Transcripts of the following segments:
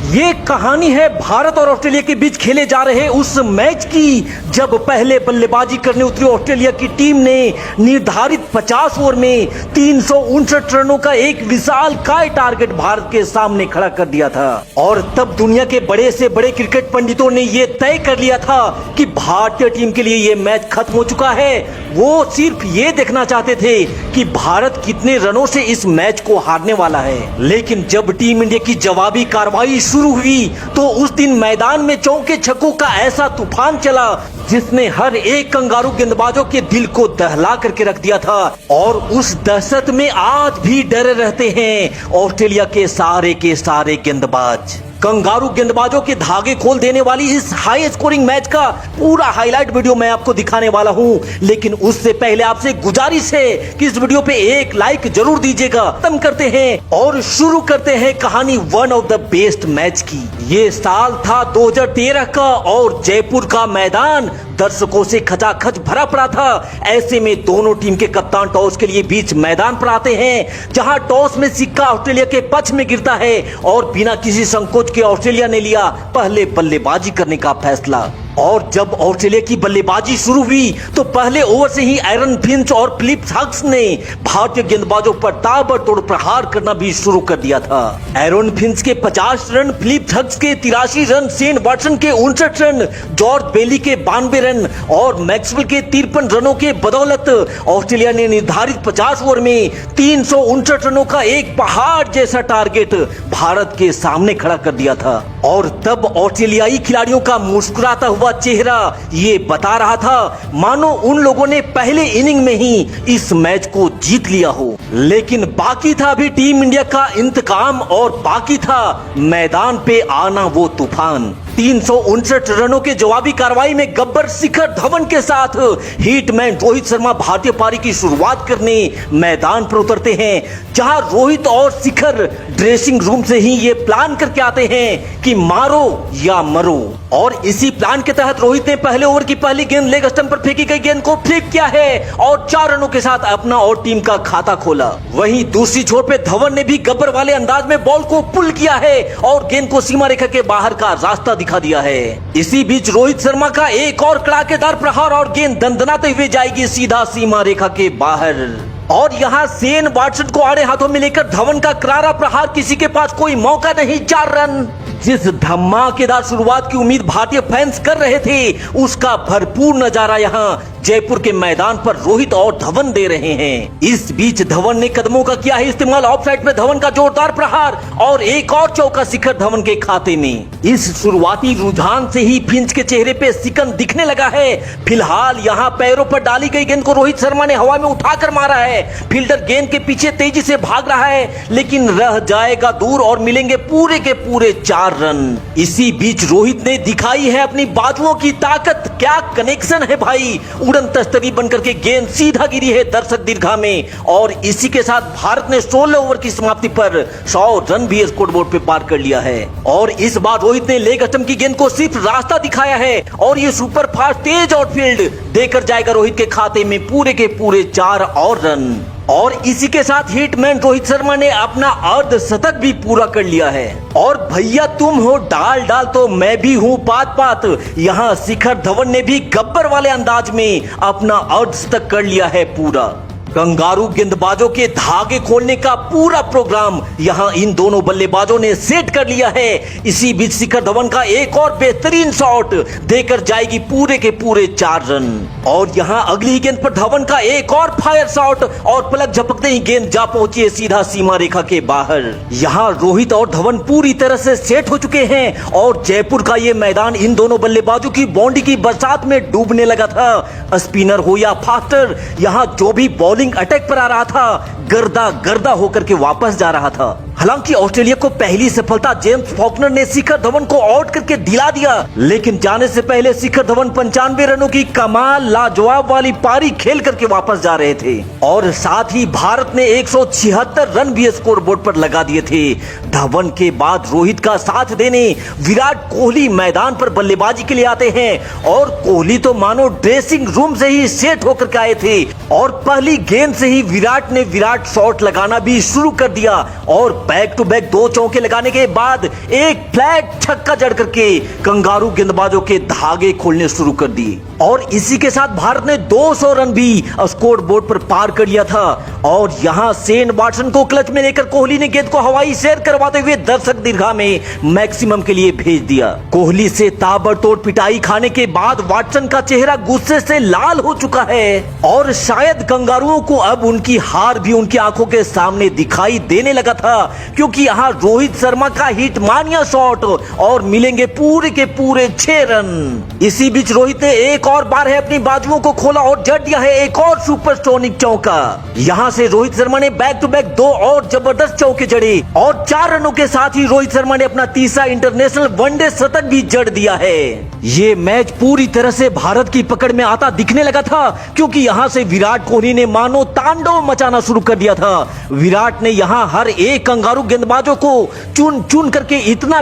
ये कहानी है भारत और ऑस्ट्रेलिया के बीच खेले जा रहे उस मैच की, जब पहले बल्लेबाजी करने उतरी ऑस्ट्रेलिया की टीम ने निर्धारित 50 ओवर में 359 रनों का एक विशाल काय टारगेट भारत के सामने खड़ा कर दिया था। और तब दुनिया के बड़े से बड़े क्रिकेट पंडितों ने यह तय कर लिया था कि भारतीय टीम के लिए यह मैच खत्म हो चुका है। वो सिर्फ ये देखना चाहते थे कि भारत कितने रनों से इस मैच को हारने वाला है। लेकिन जब टीम इंडिया की जवाबी कार्रवाई शुरू हुई तो उस दिन मैदान में चौके छक्कों का ऐसा तूफान चला जिसने हर एक कंगारू गेंदबाजों के दिल को दहला करके रख दिया था। और उस दहशत में आज भी डरे रहते हैं ऑस्ट्रेलिया के सारे गेंदबाज। कंगारू गेंदबाजों के धागे खोल देने वाली इस हाई स्कोरिंग मैच का पूरा हाईलाइट वीडियो मैं आपको दिखाने वाला हूं, लेकिन उससे पहले आपसे गुजारिश है कि इस वीडियो पे एक लाइक जरूर दीजिएगा। खत्म करते हैं और शुरू करते हैं कहानी one of the best match की। ये साल था 2013 का और जयपुर का मैदान दर्शकों से खचाखच भरा पड़ा था। ऐसे में दोनों टीम के कप्तान टॉस के लिए बीच मैदान पर आते हैं, जहां टॉस में सिक्का ऑस्ट्रेलिया के पक्ष में गिरता है और बिना किसी संकोच के ऑस्ट्रेलिया ने लिया पहले बल्लेबाजी करने का फैसला। और जब ऑस्ट्रेलिया की बल्लेबाजी शुरू हुई तो पहले ओवर से ही एरन फिंच और फिलिप हक्स ने भारतीय गेंदबाजों पर ताबड़तोड़ प्रहार करना भी शुरू कर दिया था। एरन फिंच के 50 रन, फिलिप हक्स के 83 रन, शेन वाटसन के 59 रन, जॉर्ज बेली के 92 रन और मैक्सवेल के 53 रनों के बदौलत ऑस्ट्रेलिया ने निर्धारित 50 ओवर में 359 रनों का एक पहाड़ जैसा टारगेट भारत के सामने खड़ा कर दिया था। और तब ऑस्ट्रेलियाई खिलाड़ियों का मुस्कुराता हुआ चेहरा ये बता रहा था मानो उन लोगों ने पहले इनिंग में ही इस मैच को जीत लिया हो। लेकिन बाकी था भी टीम इंडिया का इंतकाम और बाकी था मैदान पे आना वो तूफान। 359 रनों के जवाबी कार्रवाई में गब्बर शिखर धवन के साथ हिटमैन रोहित शर्मा भारतीय पारी की शुरुआत करने मैदान पर उतरते हैं, जहां रोहित और शिखर ड्रेसिंग रूम से ही ये प्लान करके आते हैं कि मारो या मरो। और इसी प्लान के तहत रोहित ने पहले ओवर की पहली गेंद लेग स्टंप पर फेंकी गई गेंद को फ्लिप किया है और 4 रनों के साथ अपना और टीम का खाता खोला। वहीं दूसरी छोर पे धवन ने भी गब्बर वाले अंदाज में बॉल को पुल किया है और गेंद को सीमा रेखा के बाहर का रास्ता दिखा दिया है। इसी बीच रोहित शर्मा का एक और कड़ाकेदार प्रहार और गेंद दंदनाते हुए जाएगी सीधा सीमा रेखा के बाहर। और यहाँ शेन वाटसन को आड़े हाथों में लेकर धवन का करारा प्रहार, किसी के पास कोई मौका नहीं, 4 रन। जिस धमाकेदार शुरुआत की उम्मीद भारतीय फैंस कर रहे थे उसका भरपूर नजारा यहाँ जयपुर के मैदान पर रोहित और धवन दे रहे हैं। इस बीच धवन ने कदमों का किया है इस्तेमाल, ऑफ साइड में धवन का जोरदार प्रहार और एक और चौका शिखर धवन के खाते में। इस शुरुआती रुझान से ही फिंच के चेहरे पे सिकन दिखने लगा है। फिलहाल यहाँ पैरों पर डाली गई गेंद को रोहित शर्मा ने हवा में उठाकर मारा है। फील्डर गेंद के पीछे तेजी से भाग रहा है लेकिन रह जाएगा दूर और मिलेंगे पूरे के पूरे 4 रन। इसी बीच रोहित ने दिखाई है अपनी बाजुओं की ताकत, क्या कनेक्शन है भाई। उड़न तस्तरी बनकर के गेंद सीधा गिरी है दर्शक दीर्घा में और इसी के साथ भारत ने 16 ओवर की समाप्ति पर 100 रन भी स्कोर बोर्ड पे पार कर लिया है। और इस बार रोहित ने लेग स्टंप की गेंद को सिर्फ रास्ता दिखाया है और ये सुपर फास्ट तेज आउटफील्ड देकर जाएगा रोहित के खाते में पूरे के पूरे 4 और रन। और इसी के साथ हिटमैन रोहित शर्मा ने अपना अर्धशतक भी पूरा कर लिया है। और भैया तुम हो डाल डाल तो मैं भी हूँ पात पात, यहाँ शिखर धवन ने भी गब्बर वाले अंदाज में अपना अर्धशतक कर लिया है पूरा। कंगारू गेंदबाजों के धागे खोलने का पूरा प्रोग्राम यहाँ इन दोनों बल्लेबाजों ने सेट कर लिया है। इसी बीच शिखर धवन का एक और बेहतरीन शॉट देकर जाएगी पूरे के पूरे 4 रन। और यहाँ अगली ही गेंद पर धवन का एक और फायर शॉट और पलक झपकते ही गेंद जा पहुंची है सीधा सीमा रेखा के बाहर। यहाँ रोहित और धवन पूरी तरह से सेट हो चुके हैं और जयपुर का ये मैदान इन दोनों बल्लेबाजों की बाउंड्री की बरसात में डूबने लगा था। स्पिनर हो या फास्टर, यहाँ जो भी बॉलिंग अटैक पर आ रहा था गर्दा गर्दा होकर के वापस जा रहा था। हालांकि ऑस्ट्रेलिया को पहली सफलता जेम्स फॉकनर ने शिखर धवन को आउट करके दिला दिया, लेकिन जाने से पहले शिखर धवन 95 रनों की कमाल लाजवाब वाली पारी खेल करके वापस जा रहे थे। और साथ ही भारत ने 176 रन भी स्कोर बोर्ड पर लगा दिए थे। धवन के बाद रोहित का साथ देने विराट कोहली मैदान पर बल्लेबाजी के लिए आते हैं और कोहली तो मानो ड्रेसिंग रूम से ही सेट होकर के आए थे और पहली गेंद से ही विराट ने विराट शॉट लगाना भी शुरू कर दिया और बैक टू बैक 2 चौके लगाने के बाद एक फ्लैट छक्का जड़ करके कंगारू गेंदबाजों के धागे खोलने शुरू कर दिए और इसी के साथ भारत ने 200 रन भी स्कोर बोर्ड पर पार कर लिया था। और यहां शेन वाटसन को क्लच में लेकर कोहली ने गेंद को हवाई सैर करवाते हुए दर्शक दीर्घा में मैक्सिमम के लिए भेज दिया। कोहली से ताबड़तोड़ पिटाई खाने के बाद वाटसन का चेहरा गुस्से से लाल हो चुका है और शायद कंगारुओं को अब उनकी हार भी उनकी आंखों के सामने दिखाई देने लगा था, क्योंकि यहाँ रोहित शर्मा का हिट मानिया शॉट और मिलेंगे पूरे के पूरे 6 रन। इसी बीच रोहित ने एक और बार है अपनी बाजुओं को खोला और जड़ दिया है एक और सुपरसोनिक चौका। यहाँ से रोहित शर्मा ने बैक टू बैक 2 और जबरदस्त चौके जड़े और 4 रनों के साथ ही रोहित शर्मा ने अपना तीसरा इंटरनेशनल वनडे शतक भी जड़ दिया है। ये मैच पूरी तरह से भारत की पकड़ में आता दिखने लगा था, क्योंकि यहाँ से विराट कोहली ने मानो तांडव मचाना शुरू कर दिया था। विराट ने यहाँ हर एक कंगारू गेंदबाजों को चुन चुन करके इतना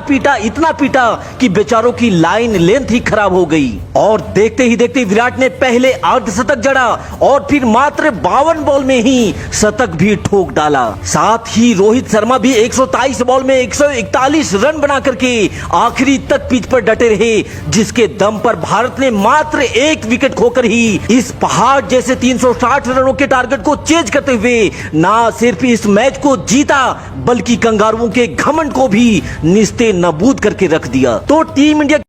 पीटा कि बेचारों की लाइन लेंथ ही खराब हो गई। और देखते ही देखते विराट ने पहले अर्धशतक जड़ा और फिर मात्र 52 बॉल में ही शतक भी ठोक डाला। साथ ही रोहित शर्मा भी 123 बॉल में 141 रन बना करके आखिरी तक पिच पर डटे रहे, जिसके दम पर भारत ने मात्र 1 विकेट खोकर ही इस पहाड़ जैसे 360 रनों के टारगेट को चेज करते हुए ना सिर्फ इस मैच को जीता बल्कि कंगारुओं के घमंड को भी निस्ते नाबूद करके रख दिया। तो टीम इंडिया